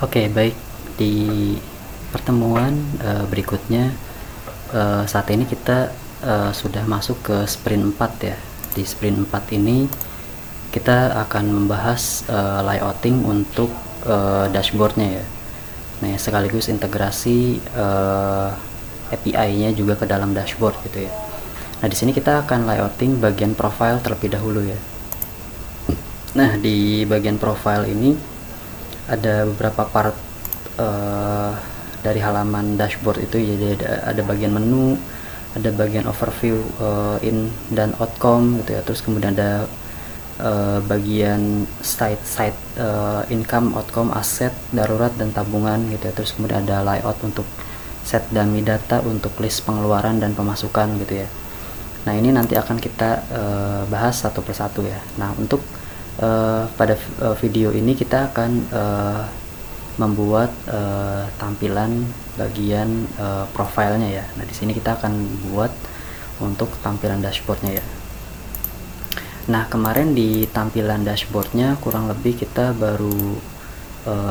Oke, baik. Di pertemuan berikutnya, saat ini kita sudah masuk ke sprint 4 ya. Di sprint 4 ini kita akan membahas layouting untuk dashboardnya ya. Nah, sekaligus integrasi API-nya juga ke dalam dashboard gitu ya. Nah, di sini kita akan layouting bagian profile terlebih dahulu ya. Nah, di bagian profile ini ada beberapa part dari halaman dashboard itu, jadi ada bagian menu, ada bagian overview in dan outcome gitu ya, terus kemudian ada bagian site income, outcome, aset, darurat dan tabungan gitu ya, terus kemudian ada layout untuk set dummy data untuk list pengeluaran dan pemasukan gitu ya. Nah, ini nanti akan kita bahas satu persatu ya. Nah, untuk pada video ini kita akan membuat tampilan bagian profilnya ya. Nah, di sini kita akan buat untuk tampilan dashboardnya ya. Nah, kemarin di tampilan dashboardnya kurang lebih kita baru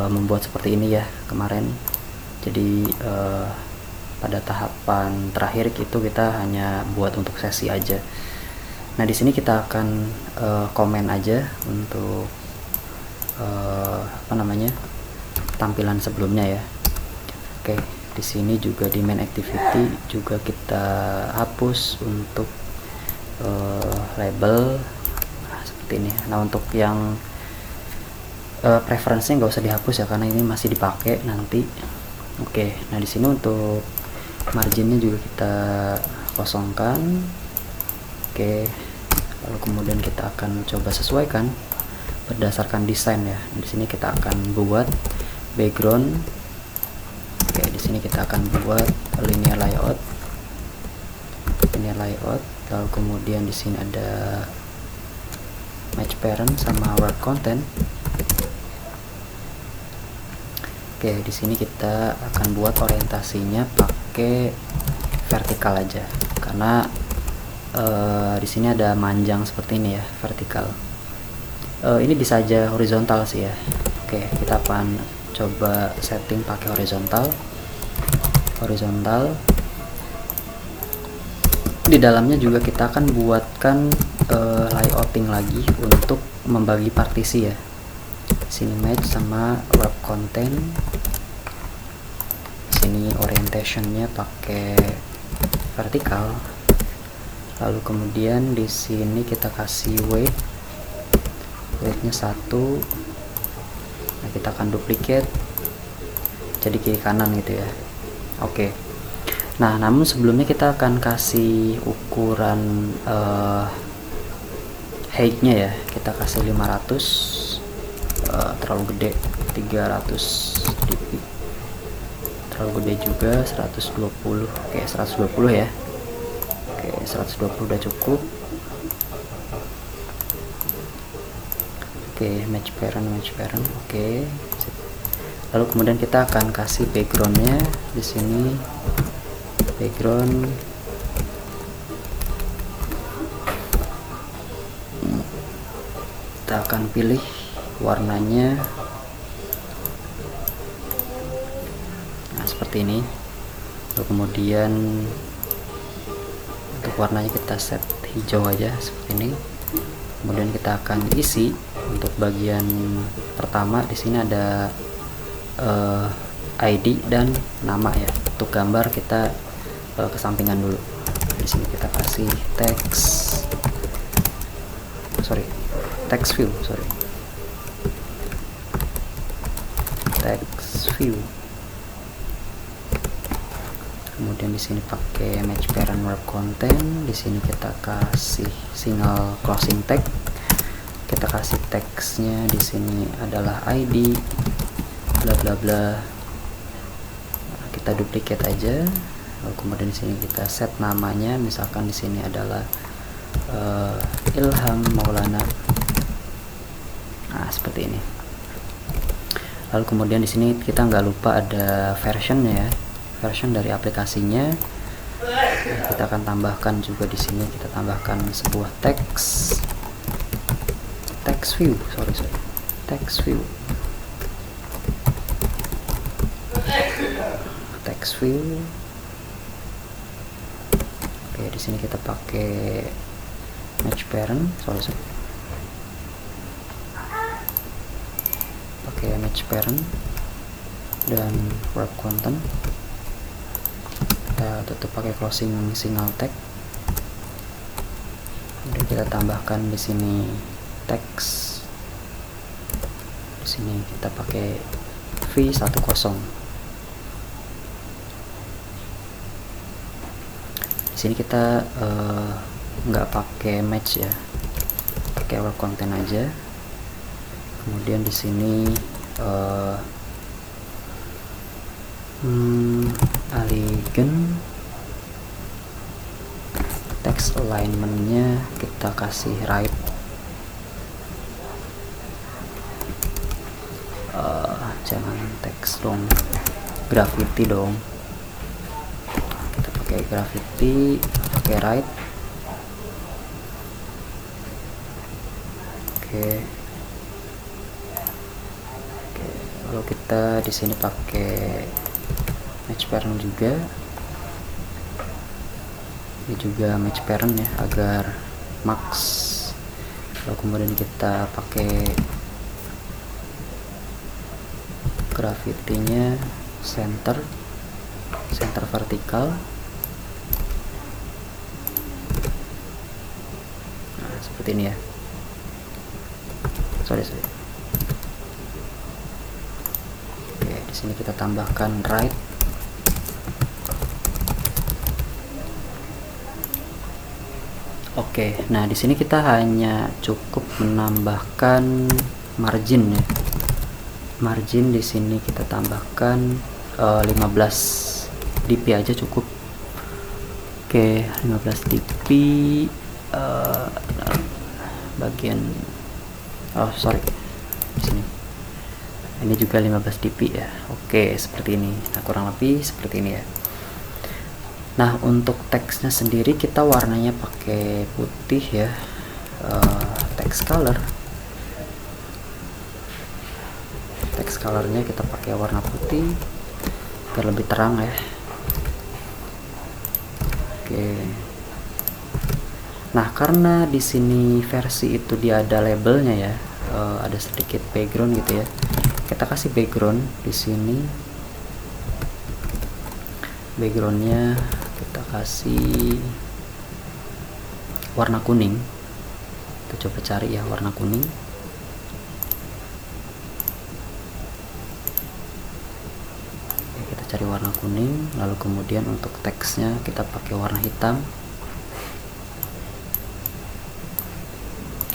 membuat seperti ini ya kemarin. Jadi pada tahapan terakhir itu kita hanya buat untuk sesi aja. Nah, di sini kita akan komen aja untuk tampilan sebelumnya ya. Oke, di sini juga di main activity juga kita hapus untuk label seperti ini. Nah, untuk yang preferensinya nggak usah dihapus ya, karena ini masih dipakai nanti. Oke, nah di sini untuk marginnya juga kita kosongkan. Oke, lalu kemudian kita akan coba sesuaikan berdasarkan desain ya. Di sini kita akan buat background. Oke, di sini kita akan buat linear layout. Lalu kemudian di sini ada match parent sama wrap content. Oke, di sini kita akan buat orientasinya pakai vertikal aja, karena di sini ada manjang seperti ini ya, vertikal. Ini bisa aja horizontal sih ya. Oke, kita akan coba setting pakai horizontal. Di dalamnya juga kita akan buatkan layouting lagi untuk membagi partisi ya. Sini match sama wrap content. Sini orientationnya pakai vertikal. Lalu kemudian di sini kita kasih weightnya 1. Nah, kita akan duplicate jadi kiri kanan gitu ya. Oke. Nah, namun sebelumnya kita akan kasih ukuran height-nya ya. Kita kasih 500, terlalu gede 300 dp, terlalu gede juga 120. Oke, 120 ya. Oke, 120 udah cukup. Oke, match parent. Oke. Lalu kemudian kita akan kasih backgroundnya di sini. Background kita akan pilih warnanya, nah seperti ini. Lalu kemudian untuk warnanya kita set hijau aja seperti ini. Kemudian kita akan isi untuk bagian pertama. Di sini ada ID dan nama ya. Untuk gambar kita kesampingan dulu. Di sini kita kasih text view. Kemudian di sini pakai match parent wrap content. Di sini kita kasih single closing tag. Kita kasih teksnya di sini adalah ID bla bla bla. Nah, kita duplicate aja. Lalu kemudian di sini kita set namanya, misalkan di sini adalah Ilham Maulana. Nah, seperti ini. Lalu kemudian di sini kita nggak lupa ada versionnya ya, version dari aplikasinya. Nah, kita akan tambahkan juga di sini, kita tambahkan sebuah text view. text view. Oke, di sini kita pakai match parent, pakai match parent dan wrap content. Kita tutup pakai closing single tag. Kemudian kita tambahkan di sini teks. Di sini kita pakai v10. Di sini kita nggak pakai match ya, pakai wrap content aja. Kemudian di sini elegant text alignmentnya kita kasih right. Jangan teks dong, graffiti dong. Kita pakai graffiti, pakai right. Oke. Kalau kita di sini pakai match parent juga, ini juga match parent ya, agar max. Lalu kemudian kita pakai grafitinya center vertikal. Nah, seperti ini ya. Sorry. Oke, di sini kita tambahkan right. Oke, nah di sini kita hanya cukup menambahkan margin ya. Margin di sini kita tambahkan 15 dp aja cukup. Oke, 15 dp bagian di sini. Ini juga 15 dp ya. Oke, seperti ini. Nah, kurang lebih seperti ini ya. Nah, untuk teksnya sendiri kita warnanya pakai putih ya. Text colornya kita pakai warna putih biar lebih terang ya. Oke. Nah, karena di sini versi itu dia ada labelnya ya, ada sedikit background gitu ya. Kita kasih background di sini. Backgroundnya kita kasih warna kuning. Kita coba cari ya warna kuning. Cari warna kuning, lalu kemudian untuk teksnya kita pakai warna hitam.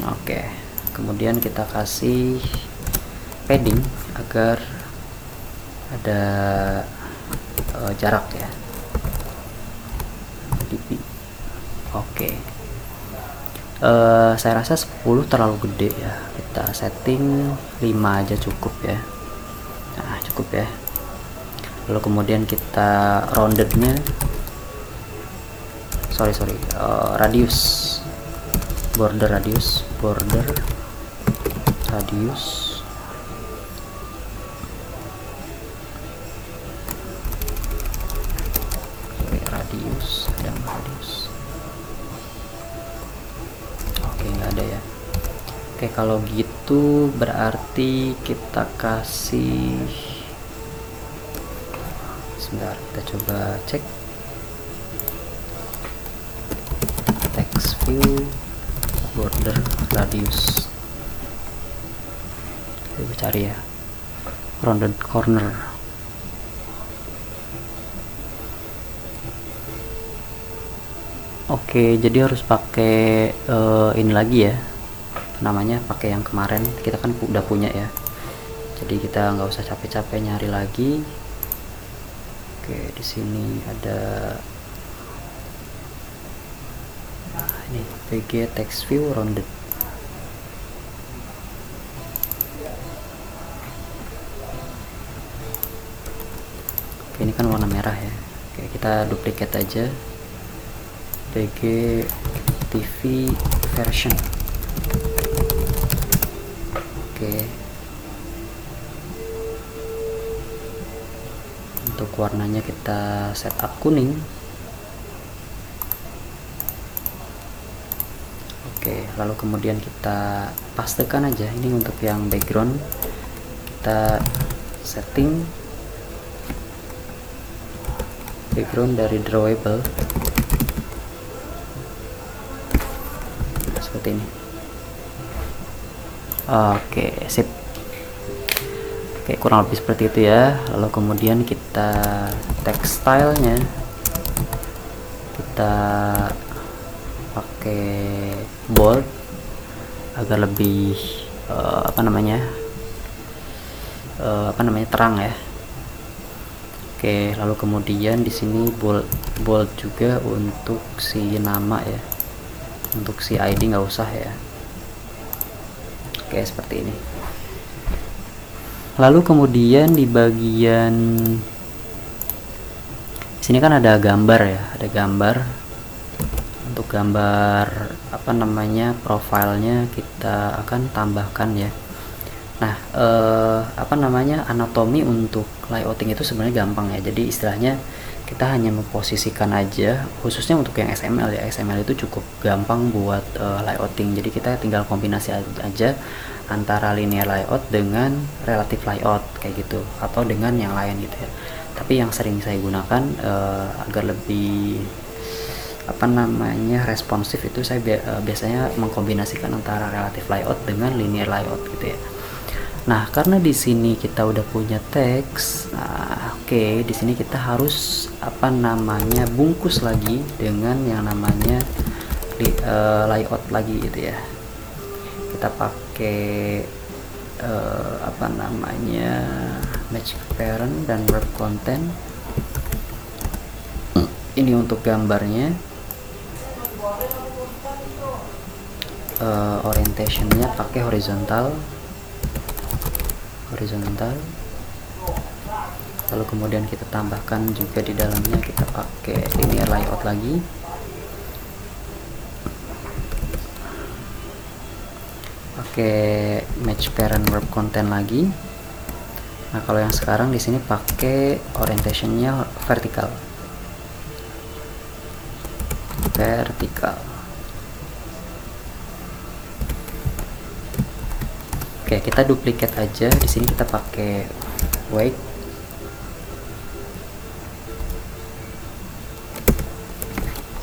Oke, kemudian kita kasih padding agar ada jarak ya. Oke, saya rasa 10 terlalu gede ya, kita setting 5 aja cukup ya. Nah, cukup ya. Lalu kemudian kita roundednya radius, border radius oke, nggak ada ya. Oke, kalau gitu berarti kita kasih, sebentar, kita coba cek text view border radius. Kita cari ya rounded corner. Oke, jadi harus pakai ini lagi ya, namanya pakai yang kemarin kita kan udah punya ya, jadi kita nggak usah capek-capek nyari lagi. Oke, di sini ada ini PG text view rounded. Oke, ini kan warna merah ya. Oke, kita duplicate aja PG TV version. Oke, Untuk warnanya kita setup kuning. Oke, lalu kemudian kita pastekan aja. Ini untuk yang background kita setting background dari drawable seperti ini. Oke, sip. Oke, kurang lebih seperti itu ya. Lalu kemudian kita text stylenya kita pakai bold agar lebih terang ya. Oke, lalu kemudian di sini bold juga untuk si nama ya. Untuk si ID nggak usah ya. Oke, seperti ini. Lalu kemudian di bagian sini kan ada gambar ya, ada gambar. Untuk gambar profilnya kita akan tambahkan ya. Nah, anatomi untuk layouting itu sebenarnya gampang ya. Jadi istilahnya kita hanya memposisikan aja, khususnya untuk yang XML ya. XML itu cukup gampang buat layouting. Jadi kita tinggal kombinasi aja antara linear layout dengan relative layout kayak gitu, atau dengan yang lain gitu ya. Tapi yang sering saya gunakan agar lebih responsif itu saya biasanya mengkombinasikan antara relative layout dengan linear layout gitu ya. Nah, karena di sini kita udah punya teks, nah oke, di sini kita harus bungkus lagi dengan yang namanya layout lagi gitu ya. Kita pakai match parent dan wrap content. Ini untuk gambarnya. Orientationnya pakai horizontal. Lalu kemudian kita tambahkan juga di dalamnya, kita pakai linear layout lagi. Pakai match parent wrap content lagi. Nah, kalau yang sekarang di sini pakai orientationnya vertikal. Oke, kita duplicate aja. Di sini kita pakai weight.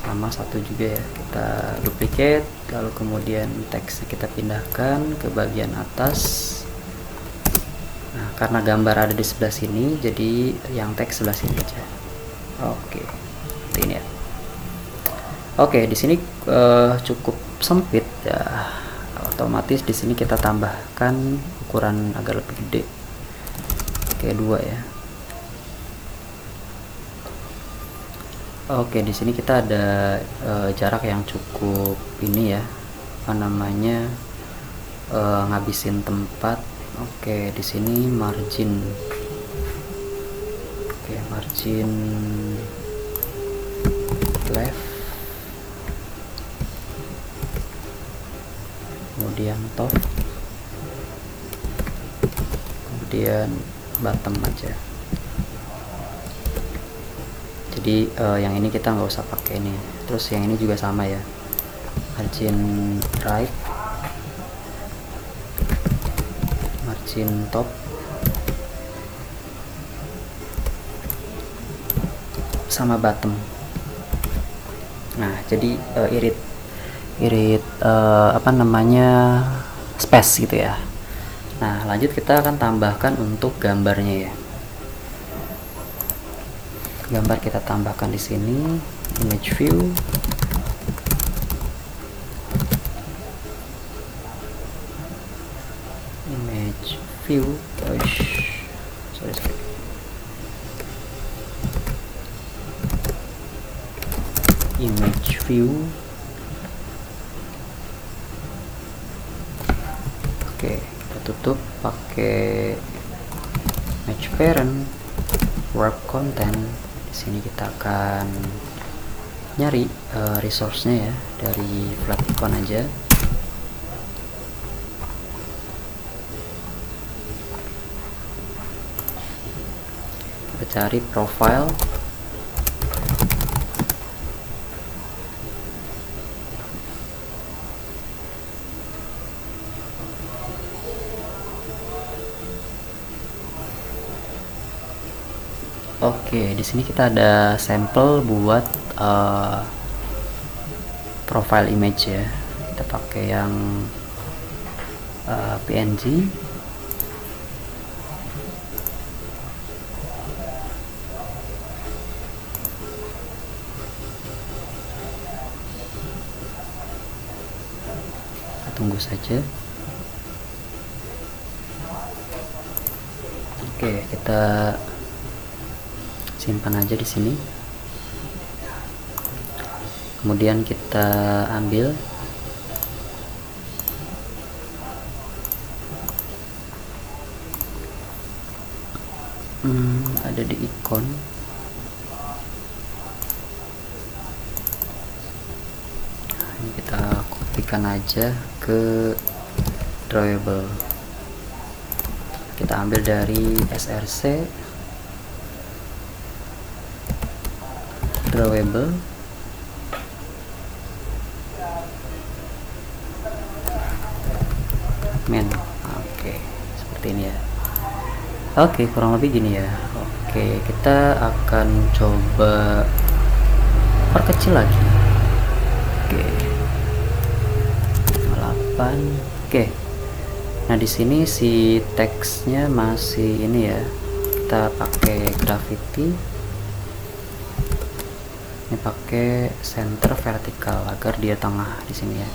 Sama satu juga ya. Kita duplicate, lalu kemudian teksnya kita pindahkan ke bagian atas. Nah, karena gambar ada di sebelah sini, jadi yang teks sebelah sini aja. Oke, seperti ini ya. Oke, di sini cukup sempit ya. Otomatis di sini kita tambahkan ukuran agak lebih gede, kayak 2 ya. Oke, di sini kita ada jarak yang cukup ini ya, ngabisin tempat. Oke, di sini margin. Oke, margin left, kemudian top, kemudian bottom aja. Jadi yang ini kita nggak usah pakai ini. Terus yang ini juga sama ya, margin right, margin top, sama bottom. Nah, jadi irit space gitu ya. Nah, lanjut kita akan tambahkan untuk gambarnya ya. Gambar kita tambahkan di sini, image view, image view. Oke, kita tutup pakai match parent wrap content. Di sini kita akan nyari resource-nya ya dari flat icon aja. Kita kita cari profile. Oke, di sini kita ada sampel buat profile image ya. Kita pakai yang PNG. Kita tunggu saja. Oke, kita simpan aja di sini. Kemudian kita ambil ada di ikon. Ini kita kopikan aja ke drawable. Kita ambil dari src drawable, men. Oke, seperti ini ya. Oke, kurang lebih gini ya. Oke, kita akan coba perkecil lagi. Oke, 8. Oke, nah di sini si teksnya masih ini ya. Kita pakai graffiti. Ini pakai center vertikal agar dia tengah di sini ya.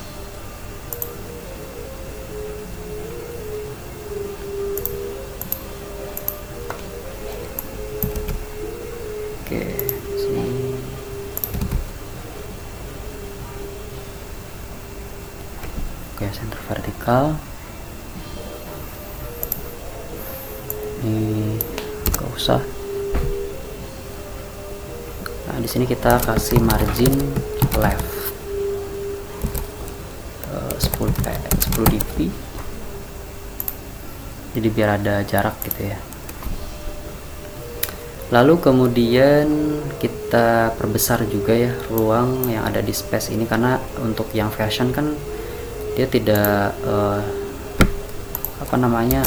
Oke, sini. Oke, center vertikal. Ini gak usah. Nah, di sini kita kasih margin left 10 dp. Jadi biar ada jarak gitu ya. Lalu kemudian kita perbesar juga ya ruang yang ada di space ini, karena untuk yang fashion kan dia tidak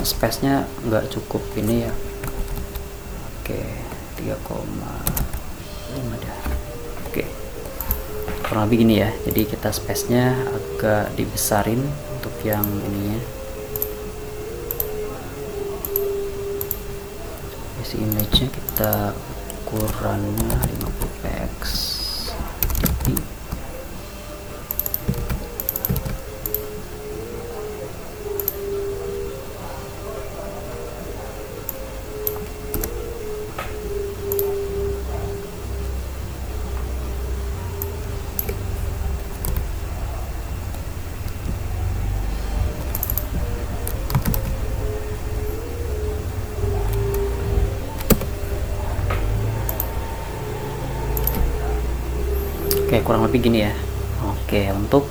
space-nya nggak cukup ini ya. Oke, 3,5 dah. Oke, kurang lebih gini ya. Jadi kita space-nya agak dibesarin untuk yang ininya. Isi image-nya kita ukurannya 50 px dp. Oke, kurang lebih gini ya. Oke, untuk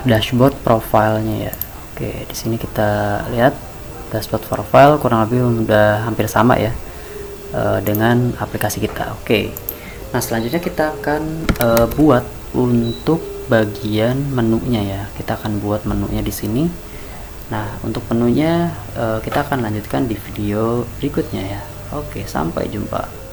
dashboard profilnya ya. Oke, di sini kita lihat dashboard profile kurang lebih udah hampir sama ya dengan aplikasi kita. Oke, nah selanjutnya kita akan buat untuk bagian menunya ya. Kita akan buat menunya di sini. Nah, untuk menunya kita akan lanjutkan di video berikutnya ya. Oke, sampai jumpa.